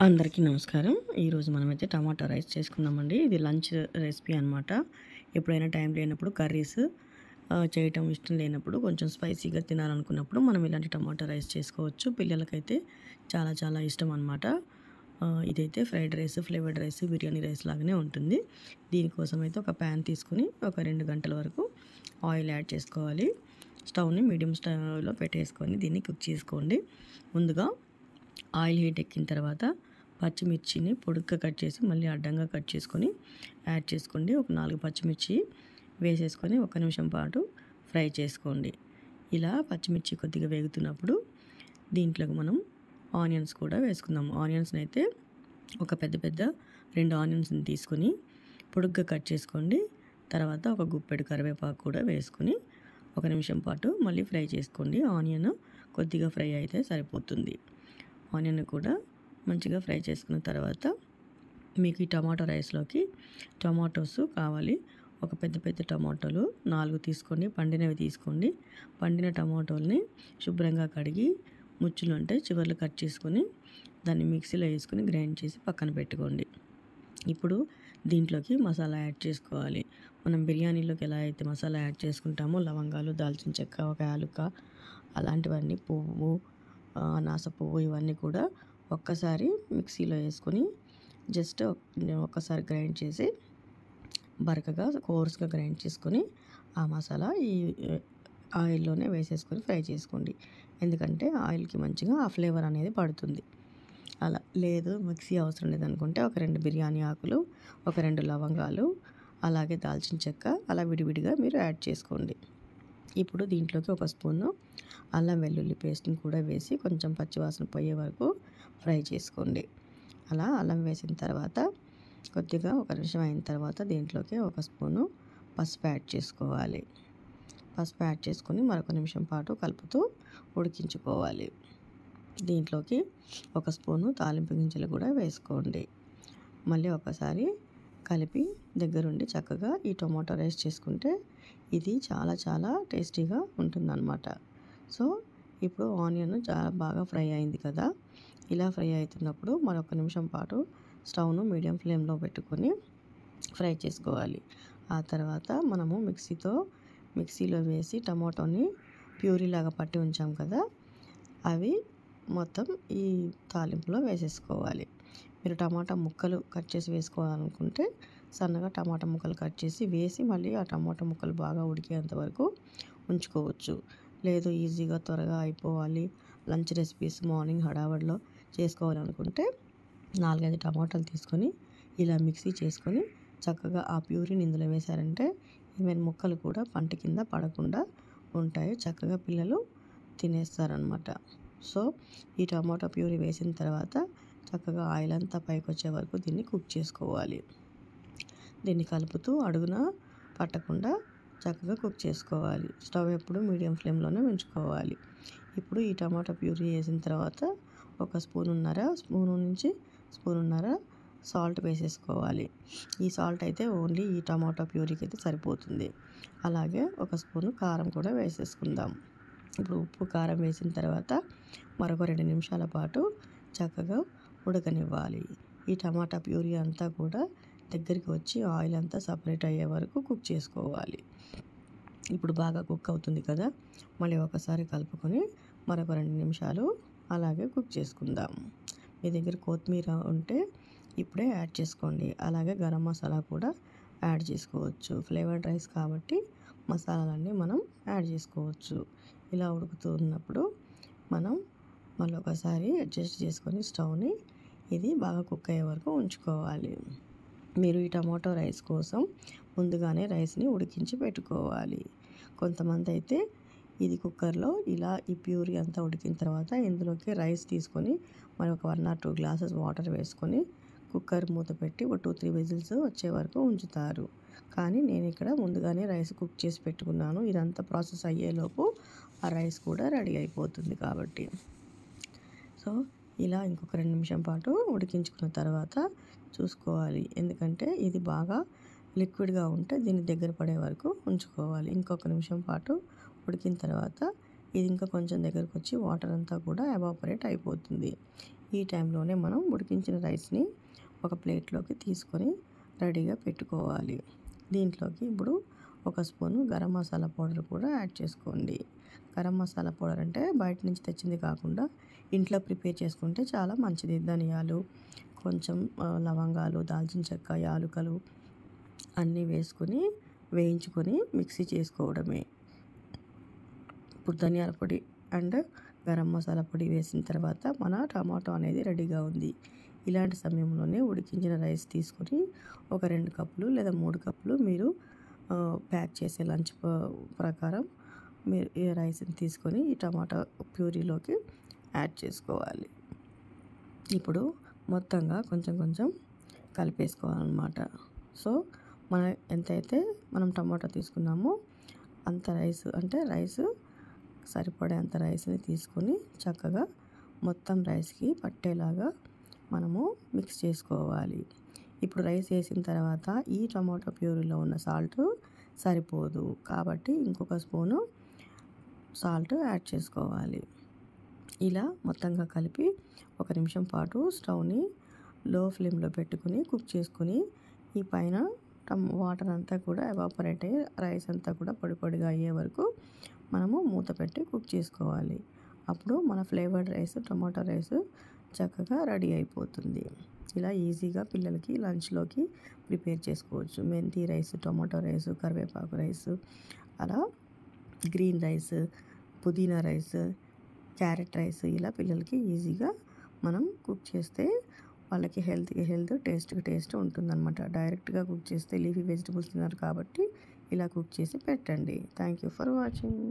అందరికీ నమస్కారం. ఈరోజు మనమైతే టమాటా రైస్ చేసుకుందామండి. ఇది లంచ్ రెసిపీ అనమాట. ఎప్పుడైనా టైం లేనప్పుడు కర్రీస్ చేయటం ఇష్టం లేనప్పుడు కొంచెం స్పైసీగా తినాలనుకున్నప్పుడు మనం ఇలాంటి టమాటా రైస్ చేసుకోవచ్చు. పిల్లలకైతే చాలా చాలా ఇష్టం అనమాట. ఇదైతే fried rice, flavoured rice, biryani rice లాగానే ఉంటుంది. దీనికోసం అయితే ఒక ప్యాన్ తీసుకొని ఒక 2 గంటల వరకు ఆయిల్ యాడ్ చేసుకోవాలి. స్టవ్‌ని మీడియం స్టవ్‌లో పెట్టేసుకొని దీన్ని కుక్ చేసుకోండి. ముందుగా ఆయిల్ హీట్ ఎక్కిన తర్వాత పచ్చిమిర్చిని పొడుగ్గా కట్ చేసి మళ్ళీ అడ్డంగా కట్ చేసుకొని యాడ్ చేసుకోండి. ఒక 4 పచ్చిమిర్చి వేసేసుకొని 1 నిమిషం పాటు ఫ్రై చేసుకోండి. ఇలా పచ్చిమిర్చి కొద్దిగా వేగుతున్నప్పుడు దీంట్లోకి మనం ఆనియన్స్ కూడా వేసుకుందాం. ఆనియన్స్ని అయితే ఒక పెద్ద పెద్ద 2 ఆనియన్స్ని తీసుకొని పొడుగ్గా కట్ చేసుకోండి. తర్వాత ఒక గుప్పెడు కరివేపాకు కూడా వేసుకొని 1 నిమిషం పాటు మళ్ళీ ఫ్రై చేసుకోండి. ఆనియన్ కొద్దిగా ఫ్రై అయితే సరిపోతుంది. ఆనియన్ కూడా మంచిగా ఫ్రై చేసుకున్న తర్వాత మీకు ఈ టమాటో రైస్లోకి టమాటోస్ కావాలి. ఒక పెద్ద పెద్ద టమాటోలు 4 తీసుకోండి. పండినవి తీసుకోండి. పండిన టమాటోల్ని శుభ్రంగా కడిగి ముచ్చులు ఉంటే చివర్లు కట్ చేసుకొని దాన్ని మిక్సీలో వేసుకొని గ్రైండ్ చేసి పక్కన పెట్టుకోండి. ఇప్పుడు దీంట్లోకి మసాలా యాడ్ చేసుకోవాలి. మనం బిర్యానీలోకి ఎలా అయితే మసాలా యాడ్ చేసుకుంటామో లవంగాలు, దాల్చిన చెక్క, ఒక యాలుక్క అలాంటివన్నీ, పువ్వు, అనాస పువ్వు ఇవన్నీ కూడా ఒక్కసారి మిక్సీలో వేసుకొని జస్ట్ ఒక్కసారి గ్రైండ్ చేసి బరకగా కోర్స్గా గ్రైండ్ చేసుకొని ఆ మసాలా ఈ ఆయిల్లోనే వేసేసుకొని ఫ్రై చేసుకోండి. ఎందుకంటే ఆయిల్కి మంచిగా ఆ ఫ్లేవర్ అనేది పడుతుంది. అలా లేదు మిక్సీ అవసరం లేదనుకుంటే ఒక 2 బిర్యానీ ఆకులు, ఒక 2 లవంగాలు, అలాగే దాల్చిన చెక్క అలా విడివిడిగా మీరు యాడ్ చేసుకోండి. ఇప్పుడు దీంట్లోకి ఒక స్పూను అల్లం వెల్లుల్లి పేస్ట్ని కూడా వేసి కొంచెం పచ్చివాసన పోయే వరకు ఫ్రై చేసుకోండి. అలా అల్లం వేసిన తర్వాత కొద్దిగా 1 నిమిషం అయిన తర్వాత దీంట్లోకి ఒక స్పూను పసుపు యాడ్ చేసుకోవాలి. పసుపు యాడ్ చేసుకొని మరొక నిమిషం పాటు కలుపుతూ ఉడికించుకోవాలి. దీంట్లోకి ఒక స్పూను తాలింపు గింజలు కూడా వేసుకోండి. మళ్ళీ ఒకసారి కలిపి దగ్గరుండి చక్కగా ఈ టొమాటో రైస్ చేసుకుంటే ఇది చాలా చాలా టేస్టీగా ఉంటుందన్నమాట. సో ఇప్పుడు ఆనియన్ చాలా బాగా ఫ్రై అయింది కదా. ఇలా ఫ్రై అవుతున్నప్పుడు మరొక నిమిషం పాటు స్టవ్ను మీడియం ఫ్లేమ్లో పెట్టుకొని ఫ్రై చేసుకోవాలి. ఆ తర్వాత మనము మిక్సీలో వేసి టమాటోని ప్యూరీలాగా పట్టి ఉంచాం కదా, అవి మొత్తం ఈ తాలింపులో వేసేసుకోవాలి. మీరు టమాటా ముక్కలు కట్ చేసి వేసుకోవాలనుకుంటే సన్నగా టమాటా ముక్కలు కట్ చేసి వేసి మళ్ళీ ఆ టమాటా ముక్కలు బాగా ఉడికేంత వరకు ఉంచుకోవచ్చు. లేదు ఈజీగా త్వరగా అయిపోవాలి, లంచ్ రెసిపీస్ మార్నింగ్ హడావడిలో చేసుకోవాలనుకుంటే 4, 5 టమాటాలు తీసుకొని ఇలా మిక్సీ చేసుకొని చక్కగా ఆ ప్యూరీని ఇందులో వేశారంటే ఈవెన్ ముక్కలు కూడా పంట కింద పడకుండా ఉంటాయి. చక్కగా పిల్లలు తినేస్తారనమాట. సో ఈ టమాటా ప్యూరీ వేసిన తర్వాత చక్కగా ఆయిల్ అంతా పైకి వచ్చే వరకు దీన్ని కుక్ చేసుకోవాలి. దీన్ని కలుపుతూ అడుగున పట్టకుండా చక్కగా కుక్ చేసుకోవాలి. స్టవ్ ఎప్పుడు మీడియం ఫ్లేమ్లోనే ఉంచుకోవాలి. ఇప్పుడు ఈ టమాటా ప్యూరీ వేసిన తర్వాత ఒక స్పూను నుంచి స్పూనున్నర సాల్ట్ వేసేసుకోవాలి. ఈ సాల్ట్ అయితే ఓన్లీ ఈ టమాటా ప్యూరీకి అయితే సరిపోతుంది. అలాగే ఒక స్పూను కారం కూడా వేసేసుకుందాం. ఇప్పుడు ఉప్పు, కారం వేసిన తర్వాత మరొక 2 నిమిషాల పాటు చక్కగా ఉడకనివ్వాలి. ఈ టమాటా ప్యూరీ అంతా కూడా దగ్గరికి వచ్చి ఆయిల్ అంతా సపరేట్ అయ్యే వరకు కుక్ చేసుకోవాలి. ఇప్పుడు బాగా కుక్ అవుతుంది కదా, మళ్ళీ ఒకసారి కలుపుకొని మరొక 2 నిమిషాలు అలాగే కుక్ చేసుకుందాం. మీ దగ్గర కొత్తిమీర ఉంటే ఇప్పుడే యాడ్ చేసుకోండి. అలాగే గరం మసాలా కూడా యాడ్ చేసుకోవచ్చు. ఫ్లేవర్డ్ రైస్ కాబట్టి మసాలాలన్నీ మనం యాడ్ చేసుకోవచ్చు. ఇలా ఉడుకుతూ ఉన్నప్పుడు మనం మళ్ళీ ఒకసారి అడ్జస్ట్ చేసుకొని స్టవ్ని ఇది బాగా కుక్ అయ్యే వరకు ఉంచుకోవాలి. మీరు ఈ టమాటో రైస్ కోసం ముందుగానే రైస్ని ఉడికించి పెట్టుకోవాలి. కొంతమంది అయితే ఇది కుక్కర్లో ఇలా ఈ ప్యూరీ అంతా ఉడికిన తర్వాత ఇందులోకి రైస్ తీసుకొని మరి ఒక 1 or 2 గ్లాసెస్ వాటర్ వేసుకొని కుక్కర్ మూత పెట్టి ఒక 2-3 విజిల్స్ వచ్చే వరకు ఉంచుతారు. కానీ నేను ఇక్కడ ముందుగానే రైస్ కుక్ చేసి పెట్టుకున్నాను. ఇదంతా ప్రాసెస్ అయ్యేలోపు ఆ రైస్ కూడా రెడీ అయిపోతుంది కాబట్టి. సో ఇలా ఇంకొక 2 నిమిషం పాటు ఉడికించుకున్న తర్వాత చూసుకోవాలి. ఎందుకంటే ఇది బాగా లిక్విడ్గా ఉంటే దీన్ని దగ్గర పడే వరకు ఉంచుకోవాలి. ఇంకొక నిమిషం పాటు ఉడికిన తర్వాత ఇది ఇంకా కొంచెం దగ్గరకు వచ్చి వాటర్ అంతా కూడా ఎవాపరేట్ అయిపోతుంది. ఈ టైంలోనే మనం ఉడికించిన రైస్ని ఒక ప్లేట్లోకి తీసుకొని రెడీగా పెట్టుకోవాలి. దీంట్లోకి ఇప్పుడు ఒక స్పూను గరం మసాలా పౌడర్ కూడా యాడ్ చేసుకోండి. గరం మసాలా పౌడర్ అంటే బయట నుంచి తెచ్చింది కాకుండా ఇంట్లో ప్రిపేర్ చేసుకుంటే చాలా మంచిది. ధనియాలు, కొంచెం లవంగాలు, దాల్చిన చెక్క, యాలుకలు అన్నీ వేసుకొని వేయించుకొని మిక్సీ చేసుకోవడమే. ఇప్పుడు ధనియాల పొడి అండ్ గరం మసాలా పొడి వేసిన తర్వాత మన టమాటో అనేది రెడీగా ఉంది. ఇలాంటి సమయంలోనే ఉడికించిన రైస్ తీసుకొని ఒక 2 కప్పులు లేదా 3 కప్పులు మీరు ప్యాక్ చేసే లంచ్ ప్రకారం మీరు ఈ రైస్ని తీసుకొని ఈ టమాటా ప్యూరీలోకి యాడ్ చేసుకోవాలి. ఇప్పుడు మొత్తంగా కొంచెం కొంచెం కలిపేసుకోవాలన్నమాట. సో ఎంతైతే మనం టమాటా తీసుకున్నామో అంత రైస్ సరిపడేంత రైస్ని తీసుకొని చక్కగా మొత్తం రైస్కి పట్టేలాగా మనము మిక్స్ చేసుకోవాలి. ఇప్పుడు రైస్ వేసిన తర్వాత ఈ టమాటో ప్యూరీలో ఉన్న సాల్ట్ సరిపోదు కాబట్టి ఇంకొక స్పూను సాల్ట్ యాడ్ చేసుకోవాలి. ఇలా మొత్తంగా కలిపి 1 నిమిషం పాటు స్టవ్ని లో ఫ్లేమ్లో పెట్టుకుని కుక్ చేసుకుని ఈ పైన వాటర్ అంతా కూడా ఎవాపరేట్ అయ్యి రైస్ అంతా కూడా పొడి పొడిగా అయ్యే వరకు మనము మూత పెట్టి కుక్ చేసుకోవాలి. అప్పుడు మన ఫ్లేవర్డ్ రైస్, టమాటో రైస్ చక్కగా రెడీ అయిపోతుంది. ఇలా ఈజీగా పిల్లలకి లంచ్లోకి ప్రిపేర్ చేసుకోవచ్చు. మెంతి రైస్, టమాటో రైస్, కరివేపాకు రైస్, అలా గ్రీన్ రైస్, పుదీనా రైస్, క్యారెట్ రైస్ ఇలా పిల్లలకి ఈజీగా మనం కుక్ చేస్తే వాళ్ళకి హెల్త్, టేస్ట్ ఉంటుందన్నమాట. డైరెక్ట్గా కుక్ చేస్తే లీఫీ వెజిటబుల్స్ తిన్నారు కాబట్టి ఇలా కుక్ చేసి పెట్టండి. Thank you for watching.